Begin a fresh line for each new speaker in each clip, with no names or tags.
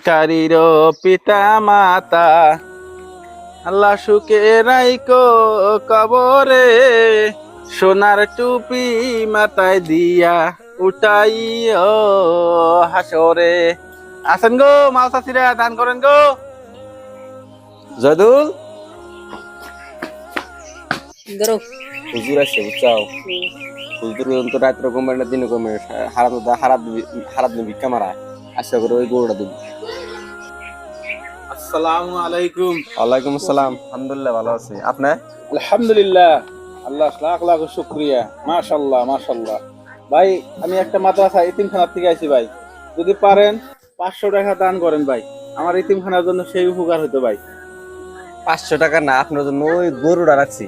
ভিখারির পিতা মাতা আল্লাহ সুখে রাইকো কবরে, সোনার টুপি মাথায় দিয়া উঠাইও হাসরে। আসেন গো মাল চাষিরা, দান করেন গো। জয়দুল হুজুর আসছে বুঝছাও, হুজুর তো রাত রকম দিন কমে হারাত ভিক্ষা মারা আশা করে ওই গরুটা দিব। আসসালামু আলাইকুম। ওয়ালাইকুম আসসালাম। আলহামদুলিল্লাহ ভালো আছি, আপনি?
আলহামদুলিল্লাহ, আল্লাহ লাখ লাখ শুকরিয়া। মাশাআল্লাহ মাশাআল্লাহ। ভাই আমি একটা মাদ্রাসা ইতিমখানার থেকে আইছি ভাই, যদি পারেন 500 টাকা দান করেন ভাই, আমার ইতিমখানার জন্য সেই উপকার হতো ভাই।
500 টাকা না, আপনার জন্য ওই গরুটা রাখছি।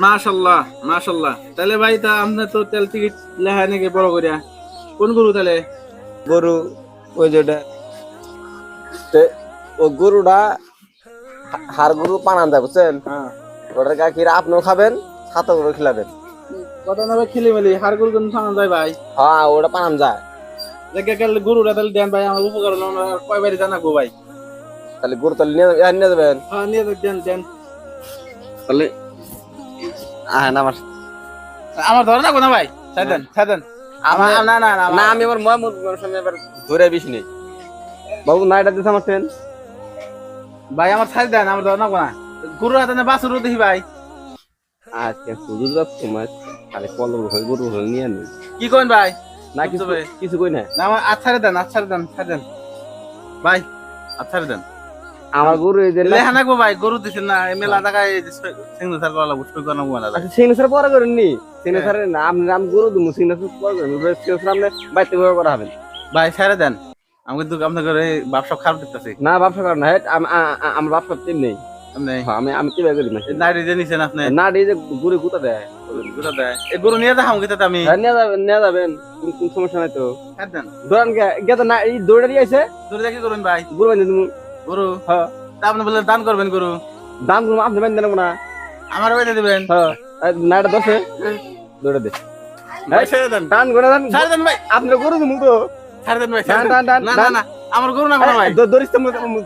মাশাআল্লাহ মাশাআল্লাহ। তাহলে ভাই তা আপনি তো তেল টিকিট লেখা নাকি বড় করিয়া, কোন গরু তাহলে?
গরু ওই যেটা ও গরুটা হার গরু পানান যায় বুঝছেন,
হ্যাঁ
ওটার গাখির আপনিও খাবেন, সাথে গরু খিলাবেন।
কথা না ভাই, খিলে মেলি হার গরু কিন্তু ফানা যায় ভাই।
হ্যাঁ ওটা পানান যায়।
জায়গা গেলে গরুটা তাহলে দেন ভাই, আমার উপকার হলো। আমরা কয় বাড়ি জানাবো ভাই?
তাহলে গরু তাহলে নিয়ে যাবেন।
হ্যাঁ নিয়ে দেন দেন।
তাহলে আমার
আমার ধরে না কোনা ভাই, ছাড়েন ছাড়েন। আমার না না না
না, আমি আমার মহামুদ সামনে এবার ধরে বেশি নেই বাবু, না এটা দিতে আমারছেন
ভাই, আমার ছাড় দেন, আমার ধরে না কোনা। গরু হাতে না বাছুর দেখি ভাই।
আজকে হুজুর যাচ্ছে তোমার, তাহলে কলম হয়ে গরু হয়ে নিয়ে আনি।
কি কইন ভাই?
না কিছু কিছু কই না,
না আমার ছাড় দেন, ছাড় দেন, ছাড় দেন ভাই, ছাড় দেন।
আমার গরু এই যে
লেখা নাকবো ভাই, গরু দিছেন না মেলা জায়গায় সিগনেচার করা লাগবে, সই করা লাগবে না।
সিগনেচার পরে করেন নি, সিগনেচার না আপনি আমি গরু দিমু, সিগনেচার পরে করেন, সিগনেচার আপনি বাইতে করে করা হবেন।
ভাই ছাড় দেন, আমি কিন্তু আপনাদের ব্যবসা খারাপ দেখতেছি।
না ব্যবসা করেন না, আমার ব্যবসা টিম নেই। আমি আমি কি করি না,
নাইরে যে নিছেন আপনি,
না এই যে গরু গুতা দেয়,
গুতা দেয়। এই গরু নিয়ে যাও কিন্তু আমি।
নিয়ে যাবেন, কোন সমস্যা নাই তো।
ছাড় দেন।
ধরেন গেতে না, এই দৌড়ে দিয়ে আছে
গরু দেখি করবেন ভাই,
গরু বান্ধে তুমি।
গরু
হ্যাঁ
তা আপনি বললেন দান করবেন গরু,
দাম করবো আপনি বান্ধে নেবো না।
আমার বাইরে দিবেন।
হ্যাঁ না এটা দশে দৌড়ে দে
ভাই ছেড়ে দেন,
টান করে দেন,
ছাড় দেন ভাই,
আপনার গরু দিমু তো।
ছাড় দেন ভাই,
টান টান টান
না না না, আমার গরু না কোনো ভাই।
দরিস তো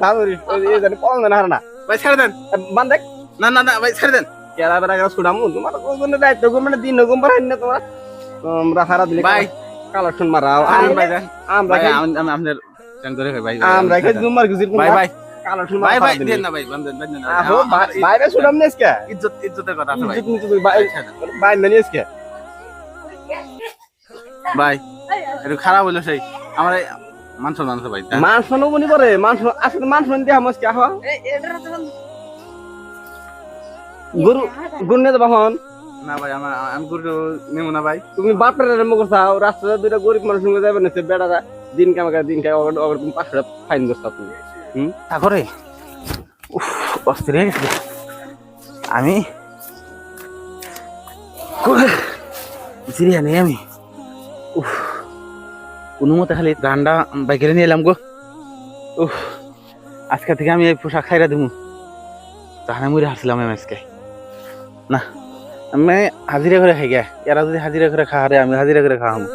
ধান ধরিস এই জানি পাওয়া না হারা না
ভাই ছেড়ে দেন,
বান্ধে।
না না না ভাই ছেড়ে দেন।
কেরা বেড়া গেল ছুড়ামু তোমার কোনো দায়িত্ব করবে না, দিন রকম পারেন না তোমার। আমরা হারা দিলে
ভাই
কালেকশন মারাও
ভাই দেন,
আমরা
আমি আপনাদের চ্যান করে ভাই,
আমরা খাই জুমার গুজির
ভাই ভাই
কালেকশন
ভাই
মারা
ভাই
দিন
দেন না ভাই, বান্ধেন দেন না।
আহো বাইরে ছুড়াম না আজকে,
ইজ্জত ইজ্জতের কথা আছে ভাই।
ইজ্জত নিতে বাইরে না আজকে
ভাই, একটু খারাপ হইলো সেই আমার মান সম্মান আছে ভাই।
মান শোনো বনি করে মান আসলে মান শোন দিয়ে আমাকে আহ গুরু গুরু নিয়ে যাবা হন
না ভাই, আমি গরু নেবো না ভাই।
তুমি বাপের আরম্ভ করছাও, রাস্তায় দুইটা গরিব মানুষ সঙ্গে যাবে না, সে বেড়ারা দিন কামাকা দিন খায়, অগর তুমি 500 টাকা ফাইন করছা তুমি।
তারপরে অস্থির হয়ে গেছে আমি, জিরিয়া নেই আমি। কোনো মতে খালি গান্ডা বাইকের নিয়ে এলাম গো। আজকে থেকে আমি এই পোশাক খাইরা দিব, তাহলে মুড়ে হারছিলাম আমি আজকে। না আমি হাজিরা করে খাই গে, এরা যদি হাজিরা করে খাওয়া আমি হাজিরা করে খাওয়াবো।